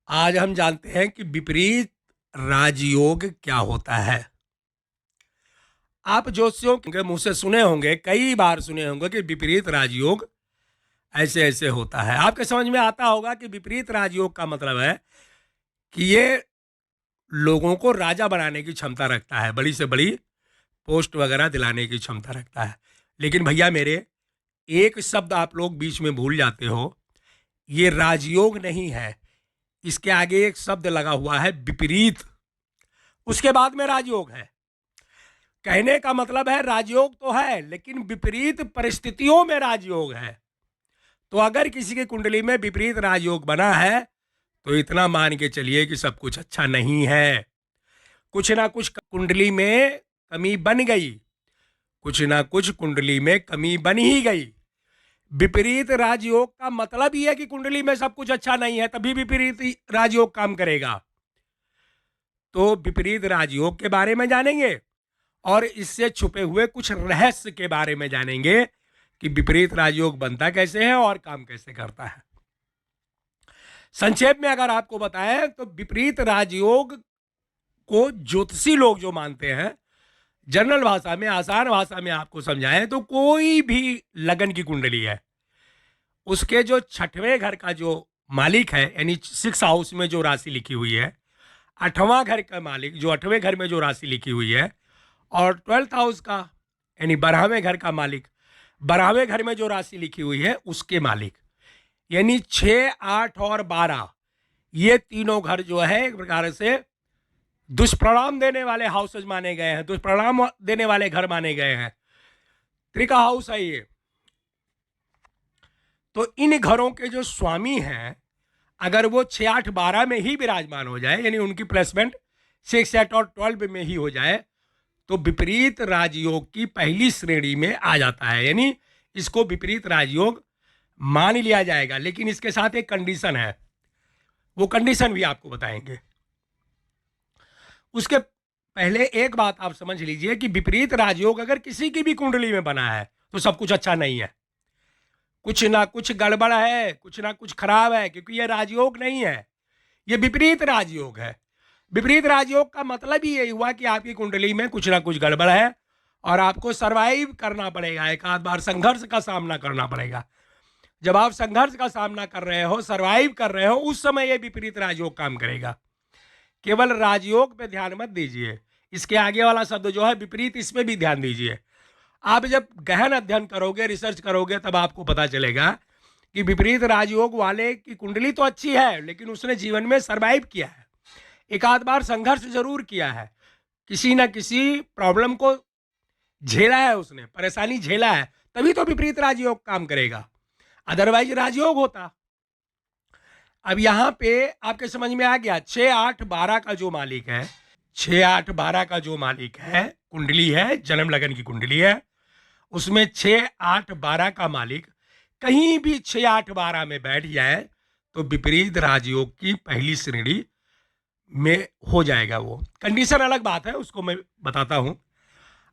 आज हम जानते हैं कि विपरीत राजयोग क्या होता है। आप ज्योतिषियों के मुंह से सुने होंगे, कई बार सुने होंगे कि विपरीत राजयोग ऐसे ऐसे होता है। आपके समझ में आता होगा कि विपरीत राजयोग का मतलब है कि ये लोगों को राजा बनाने की क्षमता रखता है, बड़ी से बड़ी पोस्ट वगैरह दिलाने की क्षमता रखता है। लेकिन भैया मेरे, एक शब्द आप लोग बीच में भूल जाते हो। ये राजयोग नहीं है, इसके आगे एक शब्द लगा हुआ है विपरीत, उसके बाद में राजयोग है। कहने का मतलब है राजयोग तो है, लेकिन विपरीत परिस्थितियों में राजयोग है। तो अगर किसी की कुंडली में विपरीत राजयोग बना है तो इतना मान के चलिए कि सब कुछ अच्छा नहीं है। कुछ ना कुछ कुंडली में कमी बन गई, कुछ ना कुछ कुंडली में कमी बन ही गई। विपरीत राजयोग का मतलब ही है कि कुंडली में सब कुछ अच्छा नहीं है, तभी विपरीत राजयोग काम करेगा। तो विपरीत राजयोग के बारे में जानेंगे और इससे छुपे हुए कुछ रहस्य के बारे में जानेंगे कि विपरीत राजयोग बनता कैसे है और काम कैसे करता है। संक्षेप में अगर आपको बताएं तो विपरीत राजयोग को ज्योतिषी लोग जो मानते हैं, जनरल भाषा में, आसान भाषा में आपको समझाएं तो कोई भी लगन की कुंडली है, उसके जो छठवें घर का जो मालिक है, यानी 6 हाउस में जो राशि लिखी हुई है, 8वां घर का मालिक जो 8वें घर में जो राशि लिखी हुई है, और 12th हाउस का यानी 12वें घर का मालिक 12वें घर में जो राशि लिखी हुई है उसके मालिक, यानी 6, 8 और 12, ये तीनों घर जो है एक प्रकार से दुष्परिणाम देने वाले हाउसेज माने गए हैं, दुष्परिणाम देने वाले घर माने गए हैं। त्रिका हाउस है ये। तो इन घरों के जो स्वामी हैं, अगर वो 6, 8, 12 में ही विराजमान हो जाए, यानी उनकी प्लेसमेंट 6, 8 और 12 में ही हो जाए, तो विपरीत राजयोग की पहली श्रेणी में आ जाता है, यानी इसको विपरीत राजयोग मान लिया जाएगा। लेकिन इसके साथ एक कंडीशन है, वो कंडीशन भी आपको बताएंगे। उसके पहले एक बात आप समझ लीजिए कि विपरीत राजयोग अगर किसी की भी कुंडली में बना है तो सब कुछ अच्छा नहीं है, कुछ ना कुछ गड़बड़ है, कुछ ना कुछ खराब है, क्योंकि ये राजयोग नहीं है, ये विपरीत राजयोग है। विपरीत राजयोग का मतलब ही यही हुआ कि आपकी कुंडली में कुछ ना कुछ गड़बड़ है और आपको सरवाइव करना पड़ेगा, एक आध बार संघर्ष का सामना करना पड़ेगा। जब आप संघर्ष का सामना कर रहे हो, सरवाइव कर रहे हो, उस समय ये विपरीत राजयोग काम करेगा। केवल राजयोग पे ध्यान मत दीजिए, इसके आगे वाला शब्द जो है विपरीत, इसमें भी ध्यान दीजिए। आप जब गहन अध्ययन करोगे, रिसर्च करोगे, तब आपको पता चलेगा कि विपरीत राजयोग वाले की कुंडली तो अच्छी है, लेकिन उसने जीवन में सरवाइव किया है, एक आध बार संघर्ष जरूर किया है, किसी ना किसी प्रॉब्लम को झेला है, उसने परेशानी झेला है, तभी तो विपरीत राजयोग काम करेगा, अदरवाइज राजयोग होता। अब यहां पे आपके समझ में आ गया, 6, 8, 12 का जो मालिक है, 6, 8, 12 का जो मालिक है, कुंडली है, जन्म लगन की कुंडली है, उसमें 6, 8, 12 का मालिक कहीं भी 6, 8, 12 में बैठ जाए तो विपरीत राजयोग की पहली श्रेणी में हो जाएगा। वो कंडीशन अलग बात है, उसको मैं बताता हूं।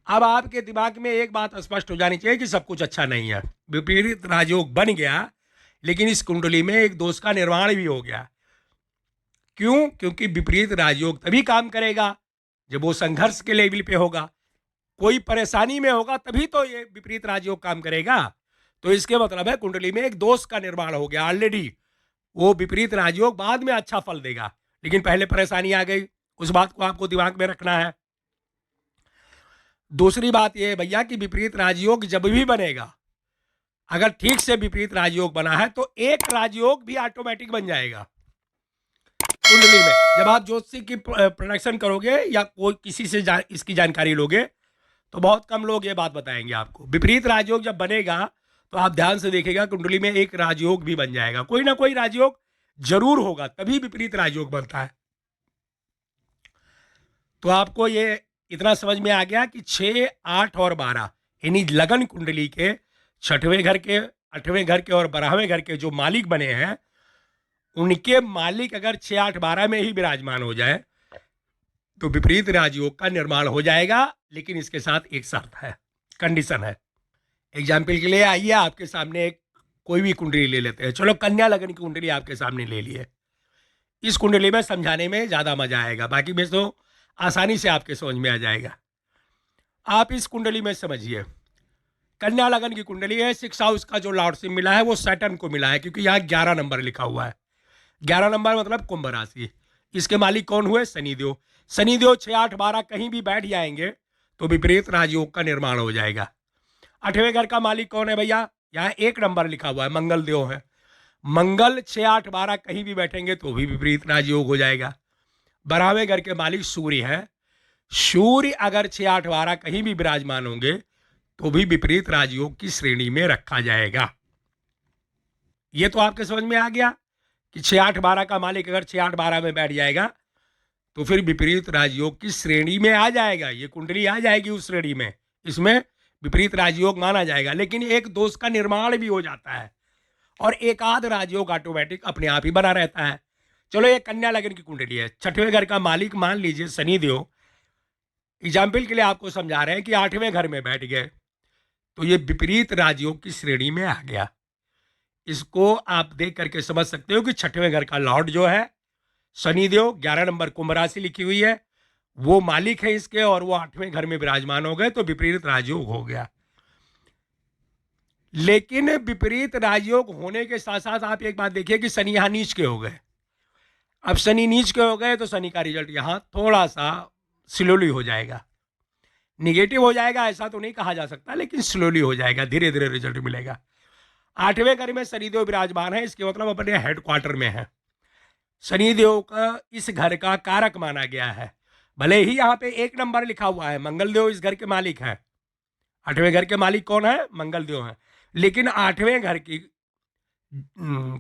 अब आपके दिमाग में एक बात स्पष्ट हो जानी चाहिए कि सब कुछ अच्छा नहीं है। विपरीत राजयोग बन गया, लेकिन इस कुंडली में एक दोष का निर्माण भी हो गया। क्यों? क्योंकि विपरीत राजयोग तभी काम करेगा जब वो संघर्ष के लेवल पे होगा, कोई परेशानी में होगा, तभी तो ये विपरीत राजयोग काम करेगा। तो इसके मतलब है कुंडली में एक दोष का निर्माण हो गया ऑलरेडी। वो विपरीत राजयोग बाद में अच्छा फल देगा, लेकिन पहले परेशानी आ गई, उस बात को आपको दिमाग में रखना है। दूसरी बात यह है भैया कि विपरीत राजयोग जब भी बनेगा, अगर ठीक से विपरीत राजयोग बना है तो एक राजयोग भी ऑटोमेटिक बन जाएगा कुंडली में। जब आप ज्योतिषी की प्रोडक्शन करोगे या कोई किसी से इसकी जानकारी लोगे तो बहुत कम लोग ये बात बताएंगे आपको। विपरीत राजयोग जब बनेगा तो आप ध्यान से देखिएगा, कुंडली में एक राजयोग भी बन जाएगा, कोई ना कोई राजयोग जरूर होगा, तभी विपरीत राजयोग बनता है। तो आपको ये इतना समझ में आ गया कि 6, 8 और 12 यानी लगन कुंडली के छठवें घर के, 8वें घर के और 12वें घर के जो मालिक बने हैं, उनके मालिक अगर 6, 8, 12 में ही विराजमान हो जाए तो विपरीत राजयोग का निर्माण हो जाएगा। लेकिन इसके साथ एक शर्त है, कंडीशन है। एग्जाम्पल के लिए आइए आपके सामने एक कोई भी कुंडली ले लेते हैं, चलो कन्या लगन की कुंडली आपके सामने ले लिए। इस कुंडली में समझाने में ज़्यादा मजा आएगा, बाकी में तो आसानी से आपके समझ में आ जाएगा। आप इस कुंडली में समझिए, कन्या लगन की कुंडली है। 6 हाउस का जो लॉर्डशिप मिला है वो सैटर्न को मिला है, क्योंकि यहाँ 11 नंबर लिखा हुआ है। 11 नंबर मतलब कुंभ राशि। इसके मालिक कौन हुए? शनिदेव। शनिदेव 6, 8, 12 कहीं भी बैठ जाएंगे तो विपरीत राजयोग का निर्माण हो जाएगा। 8वें घर का मालिक कौन है भैया? यहाँ 1 नंबर लिखा हुआ है, मंगल देव है। मंगल 6, 8, 12 कहीं भी बैठेंगे तो भी विपरीत राजयोग हो जाएगा। 12वें घर के मालिक सूर्य है। सूर्य अगर 6, 8, 12 कहीं भी विराजमान होंगे तो भी विपरीत राजयोग की श्रेणी में रखा जाएगा। ये तो आपके समझ में आ गया कि 6, 8, 12 का मालिक अगर 6, 8, 12 में बैठ जाएगा तो फिर विपरीत राजयोग की श्रेणी में आ जाएगा। ये कुंडली आ जाएगी उस श्रेणी में, इसमें विपरीत राजयोग माना जाएगा। लेकिन एक दोष का निर्माण भी हो जाता है और एक आध राजयोग ऑटोमेटिक अपने आप ही बना रहता है। चलो ये कन्या लगन की कुंडली है। 6वें घर का मालिक मान लीजिए शनिदेव। एग्जाम्पल के लिए आपको समझा रहे हैं कि 8वें घर में बैठ गए तो ये विपरीत राजयोग की श्रेणी में आ गया। इसको आप देख करके समझ सकते हो कि 6वें घर का लॉर्ड जो है शनिदेव, 11 नंबर कुंभ राशि लिखी हुई है, वो मालिक है इसके, और वो 8वें घर में विराजमान हो गए तो विपरीत राजयोग हो गया। लेकिन विपरीत राजयोग होने के साथ साथ आप एक बात देखिए कि शनि यहां नीच के हो गए। अब शनि नीच के हो गए तो शनि का रिजल्ट यहां थोड़ा सा स्लोली हो जाएगा। निगेटिव हो जाएगा ऐसा तो नहीं कहा जा सकता, लेकिन स्लोली हो जाएगा, धीरे धीरे रिजल्ट मिलेगा। 8वें घर में शनिदेव विराजमान है, इसके मतलब अपने हेडक्वार्टर में है। शनिदेव का इस घर का कारक माना गया है। भले ही यहाँ पे 1 नंबर लिखा हुआ है, मंगलदेव इस घर के मालिक हैं। 8वें घर के मालिक कौन है? मंगलदेव है। लेकिन 8वें घर की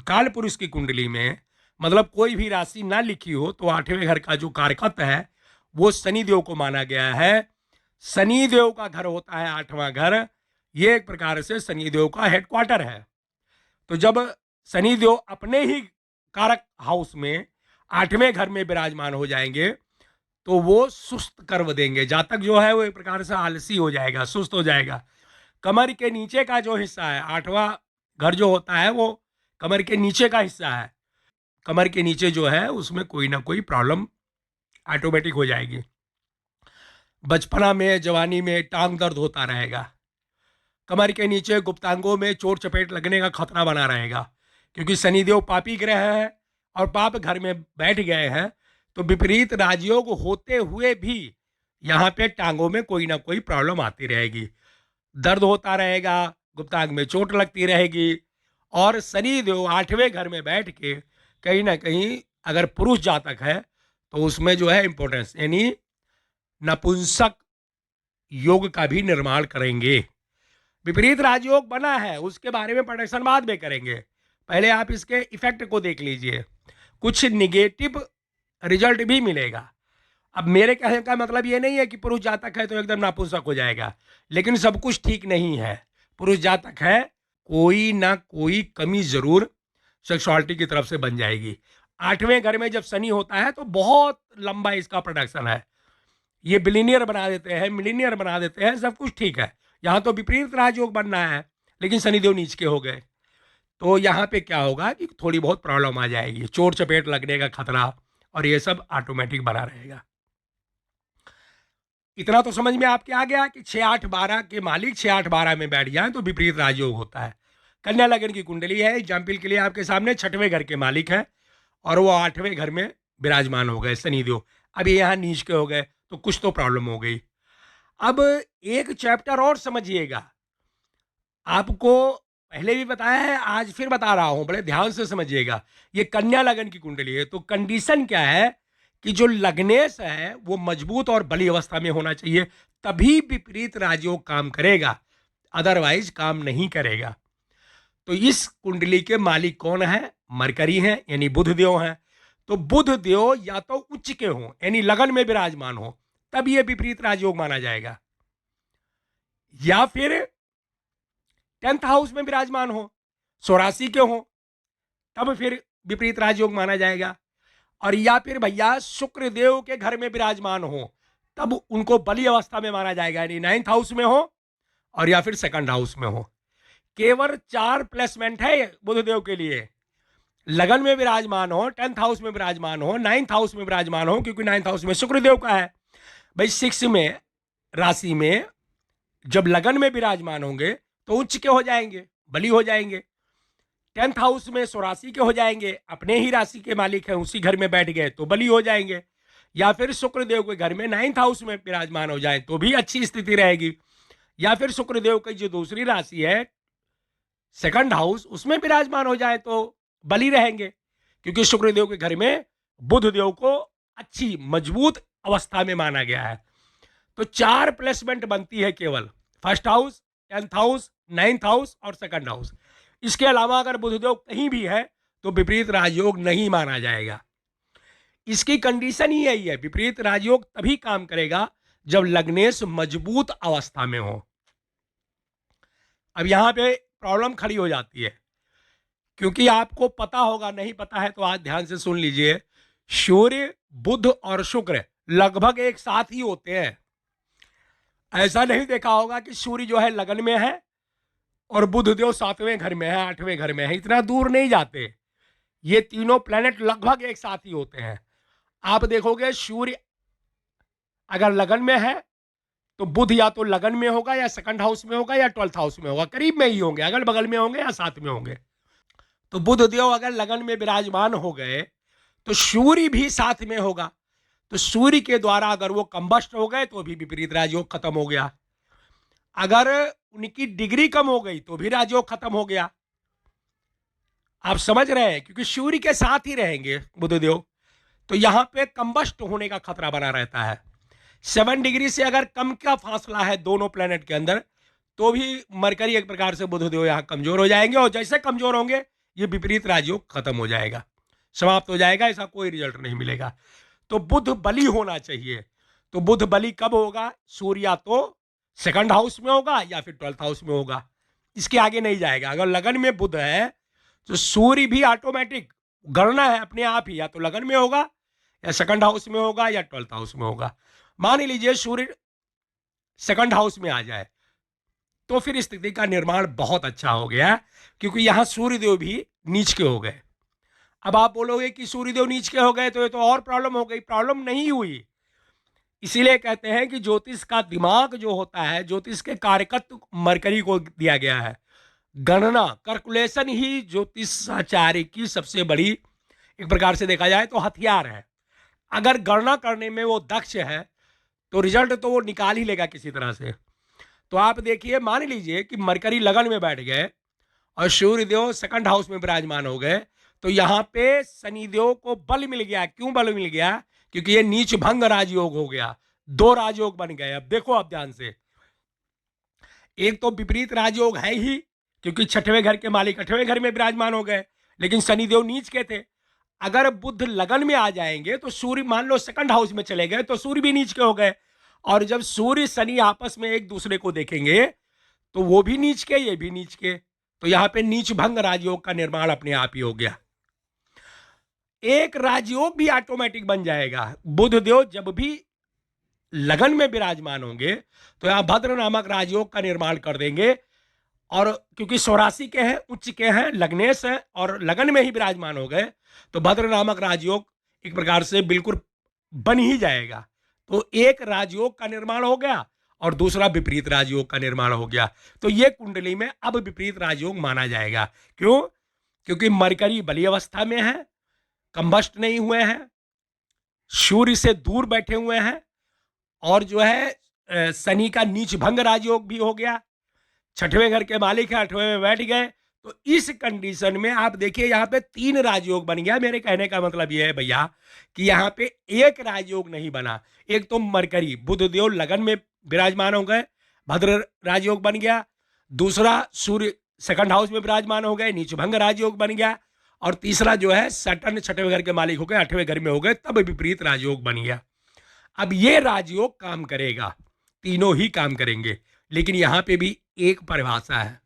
काल पुरुष की कुंडली में मतलब कोई भी राशि ना लिखी हो तो 8वें घर का जो कारकत्व है वो शनिदेव को माना गया है। शनिदेव का घर होता है 8वां घर। ये एक प्रकार से शनिदेव का हेडक्वार्टर है। तो जब शनिदेव अपने ही कारक हाउस में 8वें घर में विराजमान हो जाएंगे तो वो सुस्त कर देंगे। जातक जो है वो एक प्रकार से आलसी हो जाएगा, सुस्त हो जाएगा। कमर के नीचे का जो हिस्सा है, 8वां घर जो होता है वो कमर के नीचे का हिस्सा है। कमर के नीचे जो है उसमें कोई ना कोई प्रॉब्लम ऑटोमेटिक हो जाएगी। बचपना में, जवानी में टांग दर्द होता रहेगा। कमर के नीचे गुप्तांगों में चोट चपेट लगने का खतरा बना रहेगा, क्योंकि शनिदेव पापी ग्रह है और पाप घर में बैठ गए हैं। तो विपरीत राजयोग होते हुए भी यहाँ पे टांगों में कोई ना कोई प्रॉब्लम आती रहेगी, दर्द होता रहेगा, गुप्तांग में चोट लगती रहेगी। और शनिदेव 8वें घर में बैठ के कहीं ना कहीं अगर पुरुष जातक है तो उसमें जो है इंपॉर्टेंस यानी नपुंसक योग का भी निर्माण करेंगे। विपरीत राजयोग बना है उसके बारे में प्रोडक्शन बाद में करेंगे, पहले आप इसके इफेक्ट को देख लीजिए। कुछ निगेटिव रिजल्ट भी मिलेगा। अब मेरे कहने का मतलब ये नहीं है कि पुरुष जातक है तो एकदम नापुंसक हो जाएगा, लेकिन सब कुछ ठीक नहीं है। पुरुष जातक है, कोई ना कोई कमी जरूर सेक्सुअलिटी की तरफ से बन जाएगी। 8वें घर में जब शनि होता है तो बहुत लंबा इसका प्रोडक्शन है, ये बिलियनियर बना देते हैं, मिलीनियर बना देते हैं, सब कुछ ठीक है। यहाँ तो विपरीत राजयोग बनना है लेकिन शनिदेव नीच के हो गए तो यहाँ पे क्या होगा कि थोड़ी बहुत प्रॉब्लम आ जाएगी, चोट चपेट लगने का खतरा, और ये सब ऑटोमेटिक बना रहेगा। इतना तो समझ में आपके आ गया कि 6, 8, 12 के मालिक 6, 8, 12 में बैठ जाए तो विपरीत राजयोग होता है। कन्या लगन की कुंडली है, एग्जाम्पल के लिए आपके सामने 6वें घर के मालिक है और वो 8वें घर में विराजमान हो गए शनिदेव। अब ये यहाँ नीच के हो गए तो कुछ तो प्रॉब्लम हो गई। अब एक चैप्टर और समझिएगा, आपको पहले भी बताया है आज फिर बता रहा हूं, बड़े ध्यान से समझिएगा। ये कन्या लगन की कुंडली है तो कंडीशन क्या है कि जो लग्नेश है वो मजबूत और बली अवस्था में होना चाहिए, तभी विपरीत राजयोग काम करेगा, अदरवाइज काम नहीं करेगा। तो इस कुंडली के मालिक कौन है? मरकरी हैं यानी बुध देव हैं। तो बुध देव या तो उच्च के हों यानी लगन में विराजमान हो तब ये विपरीत राजयोग माना जाएगा, या फिर 10th हाउस में विराजमान हो, स्वराशि के हो तब फिर विपरीत राजयोग माना जाएगा, और या फिर भैया शुक्र देव के घर में विराजमान हो तब उनको बली अवस्था में माना जाएगा, यानी 9th हाउस में हो और या फिर 2nd हाउस में हो। केवल 4 प्लेसमेंट है बुधदेव के लिए, लगन में विराजमान हो, 10th हाउस में विराजमान हो, 9th हाउस में विराजमान हो, क्योंकि 9th हाउस में शुक्रदेव का है। भाई 6 में राशि में जब लगन में विराजमान होंगे तो उच्च के हो जाएंगे, बली हो जाएंगे। 10th हाउस में स्वराशि के हो जाएंगे, अपने ही राशि के मालिक हैं, उसी घर में बैठ गए तो बली हो जाएंगे। या फिर शुक्रदेव के घर में 9th हाउस में विराजमान हो जाए तो भी अच्छी स्थिति रहेगी। या फिर शुक्रदेव की जो दूसरी राशि है 2nd हाउस, उसमें विराजमान हो जाए तो बली रहेंगे, क्योंकि शुक्रदेव के घर में बुध देव को अच्छी मजबूत अवस्था में माना गया है। तो 4 प्लेसमेंट बनती है केवल, 1st house, 10th house, 9th house और 2nd हाउस। इसके अलावा अगर बुधदेव कहीं भी है तो विपरीत राजयोग नहीं माना जाएगा। इसकी कंडीशन ही यही है, विपरीत राजयोग तभी काम करेगा जब लग्नेश मजबूत अवस्था में हो। अब यहां पे प्रॉब्लम खड़ी हो जाती है, क्योंकि आपको पता होगा, नहीं पता है तो आज ध्यान से सुन लीजिए, सूर्य, बुध और शुक्र लगभग एक साथ ही होते हैं। ऐसा नहीं देखा होगा कि सूर्य जो है लगन में है और बुध देव 7वें घर में है, 8वें घर में है, इतना दूर नहीं जाते। ये तीनों प्लैनेट लगभग एक साथ ही होते हैं। आप देखोगे सूर्य अगर लगन में है तो बुध या तो लगन में होगा या 2nd हाउस में होगा या 12th हाउस में होगा, करीब में ही होंगे, अगल बगल में होंगे या साथ में होंगे। तो बुध देव अगर लगन में विराजमान हो गए तो सूर्य भी साथ में होगा, तो सूर्य के द्वारा अगर वो कंबस्ट हो गए तो भी विपरीत राजयोग खत्म हो गया। अगर उनकी डिग्री कम हो गई तो भी राजयोग खत्म हो गया। आप समझ रहे हैं, क्योंकि सूर्य के साथ ही रहेंगे बुधदेव, तो यहां पे कंबस्ट होने का खतरा बना रहता है। 7 डिग्री से अगर कम का फासला है दोनों प्लेनेट के अंदर तो भी मरकरी एक प्रकार से बुधदेव यहां कमजोर हो जाएंगे, और जैसे कमजोर होंगे ये विपरीत राजयोग खत्म हो जाएगा, समाप्त हो जाएगा, ऐसा कोई रिजल्ट नहीं मिलेगा। तो बुध बली होना चाहिए। तो बुध बली कब होगा? सूर्य या तो 2nd हाउस में होगा या फिर 12th हाउस में होगा, इसके आगे नहीं जाएगा। अगर लगन में बुध है तो सूर्य भी ऑटोमेटिक गणना है अपने आप ही, या तो लगन में होगा या 2nd हाउस में होगा या 12th हाउस में होगा। मान लीजिए सूर्य 2nd हाउस में आ जाए तो फिर स्थिति का निर्माण बहुत अच्छा हो गया, क्योंकि यहां सूर्यदेव भी नीच के हो गए। अब आप बोलोगे कि सूर्यदेव नीच के हो गए तो ये तो और प्रॉब्लम हो गई। प्रॉब्लम नहीं हुई, इसीलिए कहते हैं कि ज्योतिष का दिमाग जो होता है, ज्योतिष के कार्यकत्व मरकरी को दिया गया है। गणना, कैलकुलेशन ही ज्योतिषाचार्य की सबसे बड़ी, एक प्रकार से देखा जाए तो हथियार है। अगर गणना करने में वो दक्ष है तो रिजल्ट तो वो निकाल ही लेगा किसी तरह से। तो आप देखिए, मान लीजिए कि मरकरी लगन में बैठ गए और सूर्यदेव 2nd हाउस में विराजमान हो गए, तो यहां पे शनिदेव को बल मिल गया। क्यों बल मिल गया? क्योंकि ये नीच भंग राजयोग हो गया, 2 राजयोग बन गए। अब देखो आप ध्यान से, एक तो विपरीत राजयोग है ही, क्योंकि 6वें घर के मालिक 8वें घर में विराजमान हो गए, लेकिन शनिदेव नीच के थे। अगर बुध लगन में आ जाएंगे तो सूर्य मान लो 2nd हाउस में चले गए तो सूर्य भी नीच के हो गए, और जब सूर्य शनि आपस में एक दूसरे को देखेंगे तो वो भी नीच के, ये भी नीच के, तो यहां पे नीच भंग राजयोग का निर्माण अपने आप ही हो गया। एक राजयोग भी ऑटोमेटिक बन जाएगा। बुध देव जब भी लगन में विराजमान होंगे तो यहां भद्र नामक राजयोग का निर्माण कर देंगे, और क्योंकि स्वराशि के हैं, उच्च के हैं, लग्नेश है और लगन में ही विराजमान हो गए, तो भद्र नामक राजयोग एक प्रकार से बिल्कुल बन ही जाएगा। तो एक राजयोग का निर्माण हो गया और दूसरा विपरीत राजयोग का निर्माण हो गया। तो ये कुंडली में अब विपरीत राजयोग माना जाएगा। क्यों? क्योंकि मरकरी बली अवस्था में है, कंबस्ट नहीं हुए हैं, सूर्य से दूर बैठे हुए हैं, और जो है शनि का नीच भंग राजयोग भी हो गया, 6वें घर के मालिक है, 8वें में बैठ गए। तो इस कंडीशन में आप देखिए यहाँ पे 3 राजयोग बन गया। मेरे कहने का मतलब यह है भैया कि यहाँ पे एक राजयोग नहीं बना। एक तो मरकरी बुधदेव लगन में विराजमान हो गए, भद्र राजयोग बन गया। दूसरा सूर्य 2nd हाउस में विराजमान हो गए, नीच भंग राजयोग बन गया। और तीसरा जो है सैटर्न 6वें घर के मालिक हो गए, 8वें घर में हो गए, तब विपरीत राजयोग बन गया। अब ये राजयोग काम करेगा, तीनों ही काम करेंगे, लेकिन यहां पे भी एक परिभाषा है।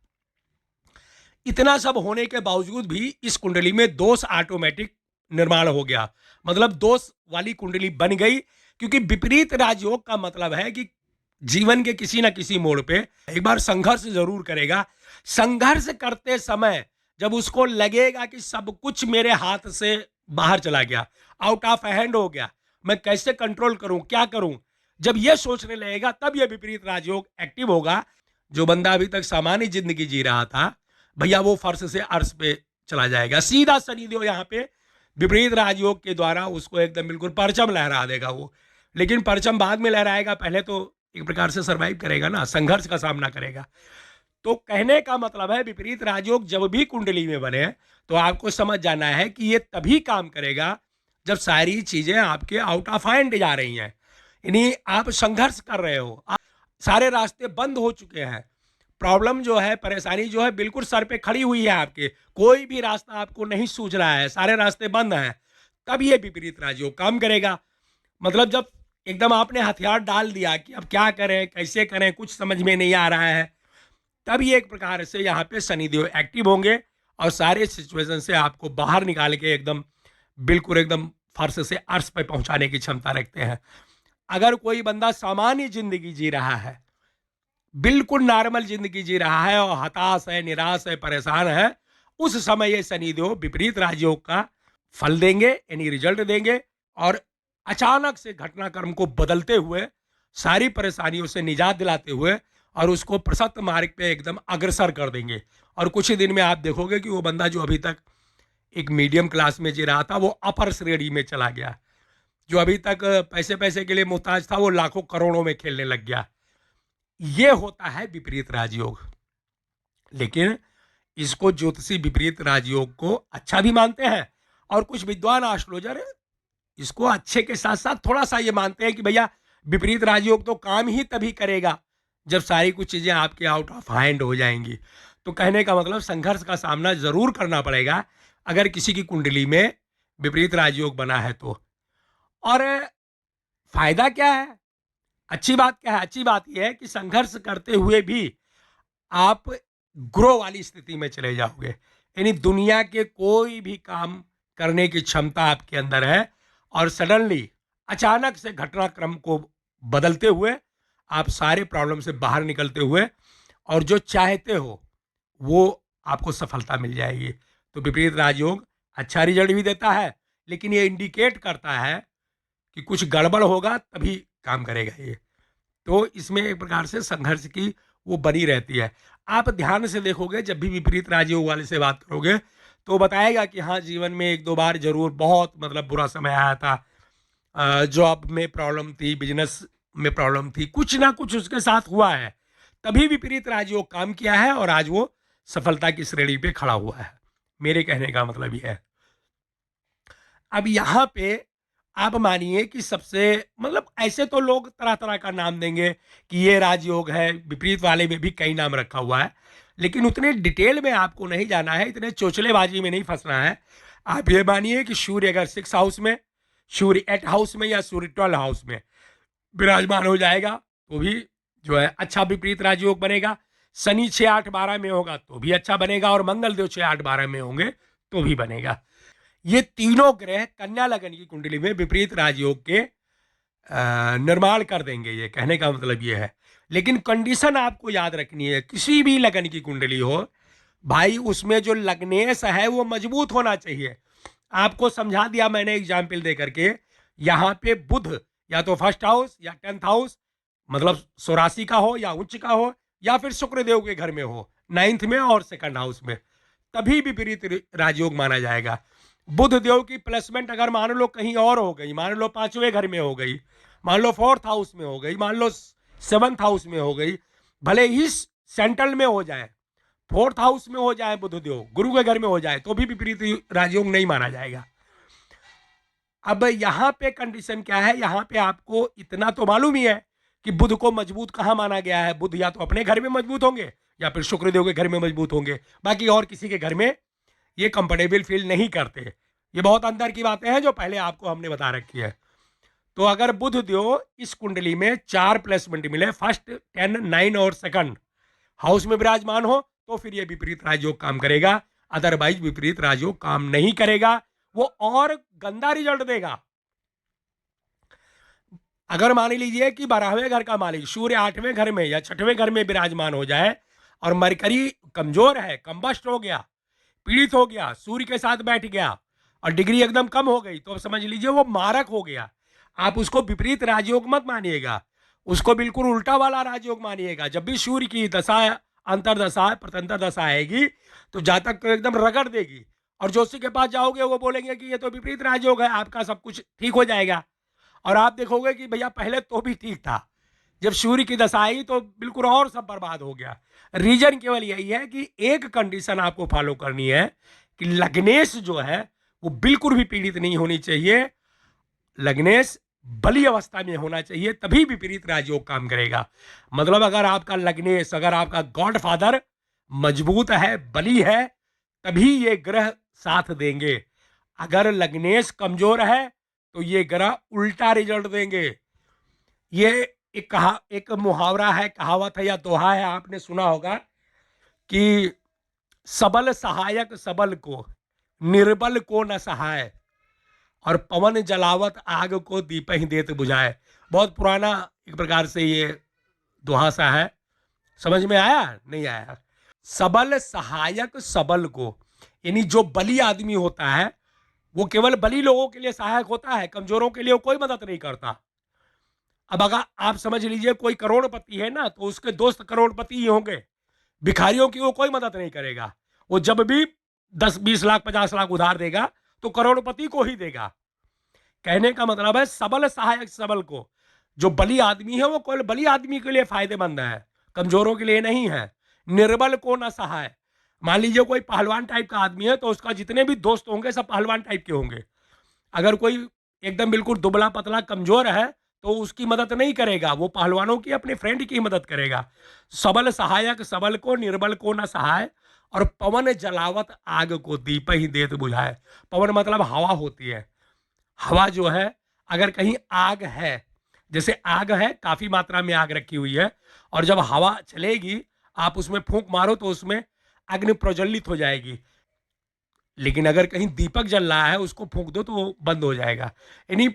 इतना सब होने के बावजूद भी इस कुंडली में दोष ऑटोमेटिक निर्माण हो गया, मतलब दोष वाली कुंडली बन गई। क्योंकि विपरीत राजयोग का मतलब है कि जीवन के किसी ना किसी मोड़ पे एक बार संघर्ष जरूर करेगा। संघर्ष करते समय जब उसको लगेगा कि सब कुछ मेरे हाथ से बाहर चला गया, आउट ऑफ हैंड हो गया, मैं कैसे कंट्रोल करूं, क्या करूं, जब ये सोचने लगेगा तब ये विपरीत राजयोग एक्टिव होगा। जो बंदा अभी तक सामान्य जिंदगी जी रहा था, भैया वो फर्श से अर्श पे चला जाएगा। सीधा शनिदेव यहाँ पे विपरीत राजयोग के द्वारा उसको एकदम बिल्कुल परचम लहरा देगा वो। लेकिन परचम बाद में लहराएगा, पहले तो एक प्रकार से सरवाइव करेगा ना, संघर्ष का सामना करेगा। तो कहने का मतलब है विपरीत राजयोग जब भी कुंडली में बने तो आपको समझ जाना है कि ये तभी काम करेगा जब सारी चीजें आपके आउट ऑफ हैंड जा रही हैं, यानी आप संघर्ष कर रहे हो, सारे रास्ते बंद हो चुके हैं, प्रॉब्लम जो है, परेशानी जो है बिल्कुल सर पे खड़ी हुई है आपके, कोई भी रास्ता आपको नहीं सूझ रहा है, सारे रास्ते बंद हैं, तब ये विपरीत राजयोग काम करेगा। मतलब जब एकदम आपने हथियार डाल दिया कि अब क्या करें, कैसे करें, कुछ समझ में नहीं आ रहा है, तब ये एक प्रकार से यहाँ पे शनिदेव एक्टिव होंगे और सारे सिचुएशन से आपको बाहर निकाल के एकदम बिल्कुल एकदम फर्श से अर्श पे पहुंचाने की क्षमता रखते हैं। अगर कोई बंदा सामान्य जिंदगी जी रहा है, बिल्कुल नॉर्मल जिंदगी जी रहा है और हताश है, निराश है, परेशान है, उस समय ये शनिदेव विपरीत राजयोग का फल देंगे, यानी रिजल्ट देंगे, और अचानक से घटनाक्रम को बदलते हुए, सारी परेशानियों से निजात दिलाते हुए और उसको प्रशस्त मार्ग पे एकदम अग्रसर कर देंगे। और कुछ ही दिन में आप देखोगे कि वो बंदा जो अभी तक एक मीडियम क्लास में जी रहा था, वो अपर श्रेणी में चला गया। जो अभी तक पैसे पैसे के लिए मोहताज था, वो लाखों करोड़ों में खेलने लग गया। ये होता है विपरीत राजयोग। लेकिन इसको ज्योतिषी विपरीत राजयोग को अच्छा भी मानते हैं, और कुछ विद्वान एस्ट्रोलॉजर इसको अच्छे के साथ साथ थोड़ा सा ये मानते हैं कि भैया विपरीत राजयोग तो काम ही तभी करेगा जब सारी कुछ चीजें आपके आउट ऑफ हैंड हो जाएंगी। तो कहने का मतलब संघर्ष का सामना जरूर करना पड़ेगा अगर किसी की कुंडली में विपरीत राजयोग बना है तो। और फायदा क्या है, अच्छी बात क्या है? अच्छी बात यह है कि संघर्ष करते हुए भी आप ग्रो वाली स्थिति में चले जाओगे, यानी दुनिया के कोई भी काम करने की क्षमता आपके अंदर है, और सडनली अचानक से घटनाक्रम को बदलते हुए आप सारे प्रॉब्लम से बाहर निकलते हुए और जो चाहते हो वो आपको सफलता मिल जाएगी। तो विपरीत राजयोग अच्छा रिजल्ट भी देता है, लेकिन ये इंडिकेट करता है कि कुछ गड़बड़ होगा तभी काम करेगा ये। तो इसमें एक प्रकार से संघर्ष की वो बनी रहती है। आप ध्यान से देखोगे, जब भी विपरीत राजयोग वाले से बात करोगे तो बताएगा कि हाँ, जीवन में एक दो बार जरूर बहुत मतलब बुरा समय आया था, जॉब में प्रॉब्लम थी, बिजनेस में प्रॉब्लम थी, कुछ ना कुछ उसके साथ हुआ है, तभी विपरीत राजयोग काम किया है और आज वो सफलता की श्रेणी पे खड़ा हुआ है। मेरे कहने का मतलब यह है। अब यहाँ पे आप मानिए कि सबसे मतलब ऐसे तो लोग तरह तरह का नाम देंगे कि ये राजयोग है, विपरीत वाले में भी कई नाम रखा हुआ है, लेकिन उतने डिटेल में आपको नहीं जाना है, इतने चोचलेबाजी में नहीं फंसना है। आप ये मानिए कि सूर्य अगर 6 हाउस में, सूर्य 8 हाउस में या सूर्य 12 हाउस में विराजमान हो जाएगा तो भी जो है अच्छा विपरीत राजयोग बनेगा। शनि 6, 8, 12 में होगा तो भी अच्छा बनेगा, और मंगल देव 6, 8, 12 में होंगे तो भी बनेगा। ये तीनों ग्रह कन्या लगन की कुंडली में विपरीत राजयोग के निर्माण कर देंगे, ये कहने का मतलब ये है। लेकिन कंडीशन आपको याद रखनी है, किसी भी लगन की कुंडली हो भाई, उसमें जो लग्नेश है वो मजबूत होना चाहिए। आपको समझा दिया मैंने एग्जाम्पल दे करके। यहाँ पे बुध या तो फर्स्ट हाउस या 10th हाउस, मतलब 84 का हो या उच्च का हो, या फिर शुक्रदेव के घर में हो 9th में और 2nd हाउस में, तभी विपरीत राजयोग माना जाएगा। बुध देव की प्लेसमेंट अगर मान लो कहीं और हो गई, मान लो 5वें घर में हो गई, मान लो 4th हाउस में हो गई, मान लो 7th हाउस में हो गई, भले ही सेंट्रल में हो जाए, 4th हाउस में हो जाए, बुध देव गुरु के घर में हो जाए, तो भी विपरीत राजयोग नहीं माना जाएगा। अब यहाँ पे कंडीशन क्या है, यहाँ पे आपको इतना तो मालूम ही है कि बुध को मजबूत कहाँ माना गया है। बुध या तो अपने घर में मजबूत होंगे या फिर शुक्रदेव के घर में मजबूत होंगे, बाकी और किसी के घर में ये कंफर्टेबल फील नहीं करते। ये बहुत अंदर की बातें हैं जो पहले आपको हमने बता रखी है। तो अगर बुध देव इस कुंडली में 4 प्लेसमेंट मिले, फर्स्ट, 10, 9 और 2nd हाउस में विराजमान हो, तो फिर ये विपरीत राजयोग काम करेगा। अदरवाइज विपरीत राजयोग काम नहीं करेगा, वो और गंदा रिजल्ट देगा। अगर मान लीजिए कि 12वें घर का मालिक सूर्य 8वें घर में या 6वें घर में विराजमान हो जाए और मरकरी कमजोर है, कंबस्ट हो गया, पीड़ित हो गया, सूर्य के साथ बैठ गया और डिग्री एकदम कम हो गई, तो अब समझ लीजिए वो मारक हो गया। आप उसको विपरीत राजयोग मत मानिएगा, उसको बिल्कुल उल्टा वाला राजयोग मानिएगा। जब भी सूर्य की दशा, अंतरदशा, प्रतंतर दशा आएगी तो जातक को एकदम रगड़ देगी, और जोशी के पास जाओगे वो बोलेंगे कि ये तो विपरीत राजयोग है, आपका सब कुछ ठीक हो जाएगा। और आप देखोगे कि भैया पहले तो भी ठीक था, जब सूर्य की दशा आई तो बिल्कुल और सब बर्बाद हो गया। रीजन केवल यही है कि एक कंडीशन आपको फॉलो करनी है कि लग्नेश जो है वो बिल्कुल भी पीड़ित नहीं होनी चाहिए, लग्नेश बली अवस्था में होना चाहिए, तभी विपरीत राजयोग काम करेगा। मतलब अगर आपका लग्नेश, अगर आपका गॉड फादर मजबूत है, बली है, तभी ये ग्रह साथ देंगे। अगर लग्नेश कमजोर है तो ये ग्रह उल्टा रिजल्ट देंगे। ये एक मुहावरा है, कहावत है या दोहा है, आपने सुना होगा कि सबल सहायक सबल को, निर्बल को न सहाय, और पवन जलावत आग को दीप ही देत बुझाए। बहुत पुराना एक प्रकार से ये दोहा सा है, समझ में आया नहीं आया? सबल सहायक सबल को, यानी जो बली आदमी होता है वो केवल बली लोगों के लिए सहायक होता है, कमजोरों के लिए वो कोई मदद नहीं करता। अब अगर आप समझ लीजिए कोई करोड़पति है ना, तो उसके दोस्त करोड़पति ही होंगे, भिखारियों की वो कोई मदद नहीं करेगा। वो जब भी 10-20 लाख 50 लाख उधार देगा तो करोड़पति को ही देगा। कहने का मतलब है सबल सहायक सबल को, जो बली आदमी है वो केवल बली आदमी के लिए फायदेमंद है, कमजोरों के लिए नहीं है। निर्बल को न सहाय, मान लीजिए कोई पहलवान टाइप का आदमी है तो उसका जितने भी दोस्त होंगे सब पहलवान टाइप के होंगे। अगर कोई एकदम बिल्कुल दुबला पतला कमजोर है तो उसकी मदद नहीं करेगा, वो पहलवानों की, अपने फ्रेंड की मदद करेगा। सबल सहायक सबल को, निर्बल को न सहाय, और पवन जलावत आग को दीप ही देत बुझाए। पवन मतलब हवा होती है। हवा जो है, अगर कहीं आग है, जैसे आग है, काफी मात्रा में आग रखी हुई है, और जब हवा चलेगी आप उसमें फूंक मारो तो उसमें अग्नि प्रज्वलित हो जाएगी। लेकिन अगर कहीं दीपक जल रहा है उसको फूंक दो तो वो बंद हो जाएगा। यानी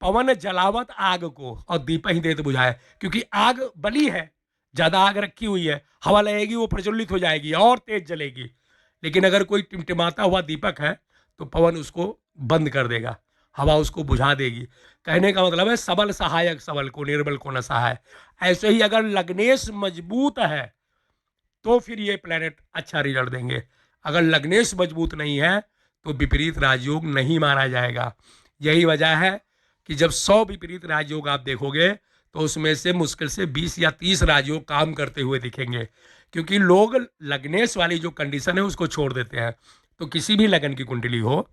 पवन जलावत आग को और दीप ही देत बुझाए, क्योंकि आग बली है, ज्यादा आग रखी हुई है, हवा लगेगी वो प्रज्वलित हो जाएगी और तेज जलेगी। लेकिन अगर कोई टिमटिमाता हुआ दीपक है तो पवन उसको बंद कर देगा, हवा उसको बुझा देगी। कहने का मतलब है सबल सहायक सबल को, निर्बल को न सहाय। ऐसे ही अगर लग्नेश मजबूत है तो फिर ये प्लेनेट अच्छा रिजल्ट देंगे। अगर लग्नेश मजबूत नहीं है तो विपरीत राजयोग नहीं माना जाएगा। यही वजह है कि जब 100 विपरीत राजयोग आप देखोगे तो उसमें से मुश्किल से 20 या 30 राजयोग काम करते हुए दिखेंगे, क्योंकि लोग लग्नेश वाली जो कंडीशन है उसको छोड़ देते हैं। तो किसी भी लगन की कुंडली हो,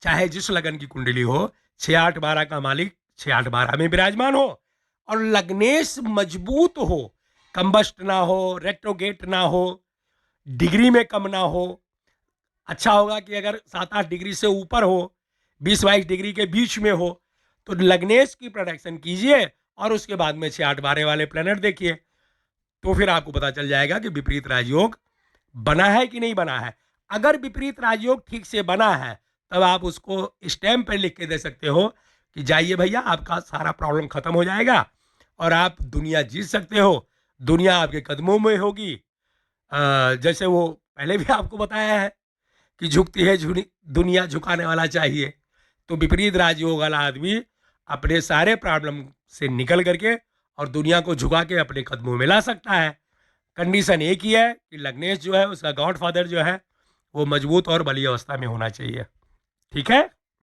चाहे जिस लगन की कुंडली हो, 6-8-12 का मालिक 6-8-12 में विराजमान हो और लग्नेश मजबूत हो, कंबस्ट ना हो, रेट्रोगेट ना हो, डिग्री में कम ना हो। अच्छा होगा कि अगर 7-8 डिग्री से ऊपर हो, 20-22 डिग्री के बीच में हो, तो लग्नेश की प्रोडक्शन कीजिए और उसके बाद में 6-8-12 वाले प्लैनेट देखिए, तो फिर आपको पता चल जाएगा कि विपरीत राजयोग बना है कि नहीं बना है। अगर विपरीत राजयोग ठीक से बना है तब आप उसको स्टैम्प पर लिख के दे सकते हो कि जाइए भैया, आपका सारा प्रॉब्लम खत्म हो जाएगा और आप दुनिया जीत सकते हो, दुनिया आपके कदमों में होगी। जैसे वो पहले भी आपको बताया है कि झुकती है दुनिया, झुकाने वाला चाहिए। तो विपरीत राजयोग वाला आदमी अपने सारे प्रॉब्लम से निकल करके और दुनिया को झुका के अपने कदमों में ला सकता है। कंडीशन एक ही है कि लग्नेश जो है, उसका गॉड फादर जो है, वो मजबूत और बली अवस्था में होना चाहिए। ठीक है।